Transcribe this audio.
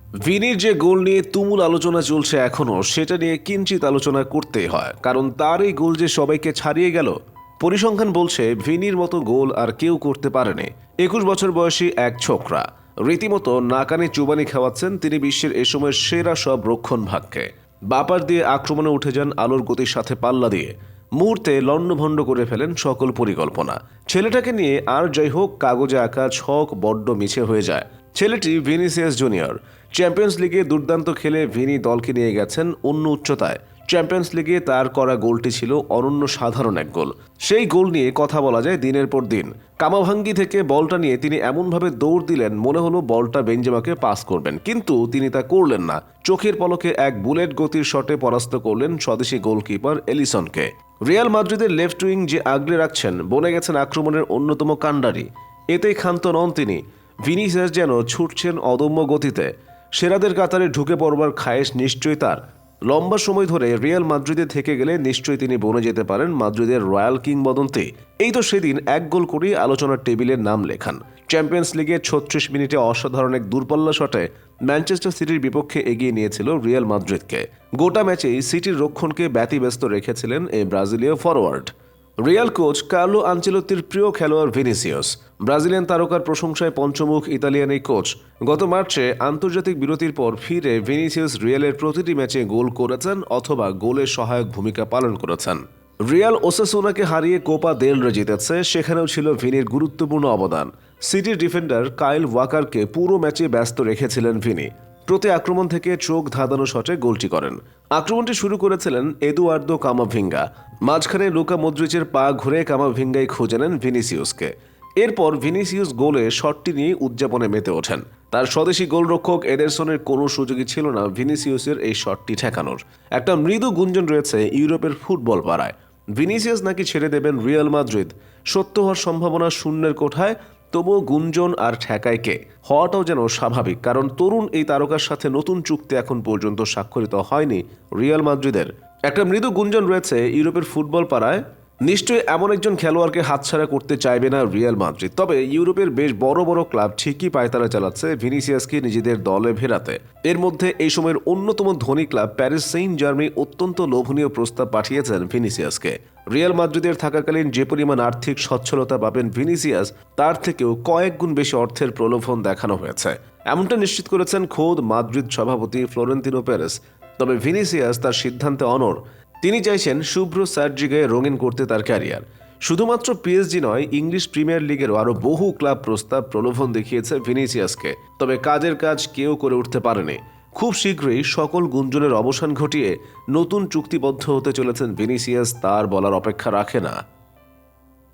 ভিনির যে গোল নিয়ে তুমুল আলোচনা চলছে এখনও, সেটা নিয়ে কিঞ্চিত আলোচনা করতেই হয়, কারণ তার এই গোল যে সবাইকে ছাড়িয়ে গেল। পরিসংখ্যান বলছে ভিনির মতো গোল আর কেউ করতে পারেনি। 21 বছর বয়সী এক ছোকরা রীতিমতো নাকানি চুবানি খাওয়াচ্ছেন তিনি বিশ্বের এ সময়ের সেরা সব রক্ষণ ভাগকে। বাপার দিয়ে আক্রমণে উঠে যান আলোর গতির সাথে পাল্লা দিয়ে, মুহূর্তে লণ্ডভণ্ড করে ফেলেন সকল পরিকল্পনা। ছেলেটাকে নিয়ে আর যাই হোক, কাগজে আঁকা ছক বড্ড মিছে হয়ে যায়। ছেলেটি ভিনিসিয়াস জুনিয়র। চ্যাম্পিয়ন্স লিগে দুর্দান্ত খেলে ভিনি দলকে নিয়ে গেছেন অন্য উচ্চতায়। চ্যাম্পিয়ন্স লিগে তার করা গোলটি ছিল অনন্য সাধারণ এক গোল। সেই গোল নিয়ে কথা বলা যায় দিনের পর দিন। কামাভাঙ্গি থেকে বলটা নিয়ে তিনি এমনভাবে দৌড় দিলেন, মনে হলো বলটা বেঞ্জেমাকে পাস করবেন, কিন্তু তিনি তা করলেন না। চোখের পলকে এক বুলেট গতির শটে পরাস্ত করলেন স্বদেশি গোলকিপার এলিসনকে। রিয়াল মাদ্রিদের লেফট উইং যে আগলে রাখছেন, বনে গেছেন আক্রমণের অন্যতম কাণ্ডারি। এতেই ক্ষান্ত নন তিনি। ভিনিসিয়াস যেন ছুটছেন অদম্য গতিতে। সেরাদের কাতারে ঢুকে পড়বার খায়েশ নিশ্চয়ই তার। লম্বা সময় ধরে রিয়াল মাদ্রিদে থেকে গেলে নিশ্চয়ই তিনি বনে যেতে পারেন মাদ্রিদের রয়্যাল কিংবদন্তি। এই তো সেদিন এক গোল করেই আলোচনার টেবিলের নাম লেখান। চ্যাম্পিয়ন্স লিগে 36 মিনিটে অসাধারণ এক দূরপাল্লা শটে ম্যানচেস্টার সিটির বিপক্ষে এগিয়ে নিয়েছিল রিয়াল মাদ্রিদকে। গোটা ম্যাচেই সিটির রক্ষণকে ব্যতিব্যস্ত রেখেছিলেন এই ব্রাজিলীয় ফরওয়ার্ড। রিয়াল কোচ কার্লো আনচেলত্তির প্রিয় খেলোয়াড় ভিনিসিয়াস। ব্রাজিলিয়ান তারকার প্রশংসায় পঞ্চমুখ ইতালিয়ান এই কোচ। গত মার্চে আন্তর্জাতিক বিরতির পর ফিরে ভিনিসিয়াস রিয়ালের প্রতিটি ম্যাচে গোল করেছেন অথবা গোলের সহায়ক ভূমিকা পালন করেছেন। রিয়াল ওসাসুনাকে হারিয়ে কোপা দেল রে জিতেছে, সেখানেও ছিল ভিনির গুরুত্বপূর্ণ অবদান। সিটির ডিফেন্ডার কাইল ওয়াকারকে পুরো ম্যাচে ব্যস্ত রেখেছিলেন ভিনি। প্রতি আক্রমণ থেকে চোখ ধাঁধানো শটে গোলটি করেন। আক্রমণটি শুরু করেছিলেন এদুয়ার্দো কামাভিঙ্গা। মাঝখানে লুকা মদ্রিচের পা ঘুরে কামাভিঙ্গাই খুঁজে নেন ভিনিসিয়াসকে। এরপর ভিনিসিয়াস গোলে শটটি নিয়ে উদযাপনে মেতে ওঠেন। তার স্বদেশি গোলরক্ষক এডারসনের কোনো সুযোগই ছিল না ভিনিসিয়াসের এই শটটি ঠেকানোর। একটা মৃদু গুঞ্জন রয়েছে ইউরোপের ফুটবল পাড়ায়, ভিনিসিয়াস নাকি ছেড়ে দেবেন রিয়াল মাদ্রিদ। সত্য হওয়ার সম্ভাবনা শূন্যের কোঠায়, তবুও গুঞ্জন আর ঠেকায় কে, হওয়াটাও যেন স্বাভাবিক, কারণ তরুণ এই তারকার সাথে নতুন চুক্তি এখন পর্যন্ত স্বাক্ষরিত হয়নি রিয়াল মাদ্রিদের। একটা মৃদু গুঞ্জন রয়েছে ইউরোপের ফুটবল পাড়ায়, নিশ্চয়ই এমন একজন খেলোয়াড়কে হাতছাড়া করতে চাইবে না রিয়াল মাদ্রিদ। তবে ইউরোপের বেশ বড় বড় ক্লাব ঠিকই পায়তারা চালাচ্ছে ভিনিসিয়াসকে নিজেদের দলে ফেরাতে। এর মধ্যে এই সময়ের অন্যতম ধনী ক্লাব প্যারিস সেইন্ট জার্মানি অত্যন্ত লোভনীয় প্রস্তাব পাঠিয়েছেন ভিনিসিয়াসকে। রিয়াল মাদ্রিদের থাকাকালীন যে পরিমাণ আর্থিক সচ্ছলতা পাবেন ভিনিসিয়াস, তার থেকেও কয়েক গুণ বেশি অর্থের প্রলোভন দেখানো হয়েছে, এমনটা নিশ্চিত করেছেন খোদ মাদ্রিদ সভাপতি ফ্লোরেন্তিনো পেরেস। তবে ভিনিসিয়াস তার সিদ্ধান্তে অনড়। তিনি চাইছেন শুভ্র সার্জিগায় রঙিন করতে তার ক্যারিয়ার। শুধুমাত্র পিএসজি নয়, ইংলিশ প্রিমিয়ার লিগেরও আরও বহু ক্লাব প্রস্তাব প্রলোভন দেখিয়েছে ভিনিসিয়াসকে, তবে কাজের কাজ কেউ করে উঠতে পারেনি। খুব শীঘ্রই সকল গুঞ্জনের অবসান ঘটিয়ে নতুন চুক্তিবদ্ধ হতে চলেছেন ভিনিসিয়াস, তার বলার অপেক্ষা রাখে না।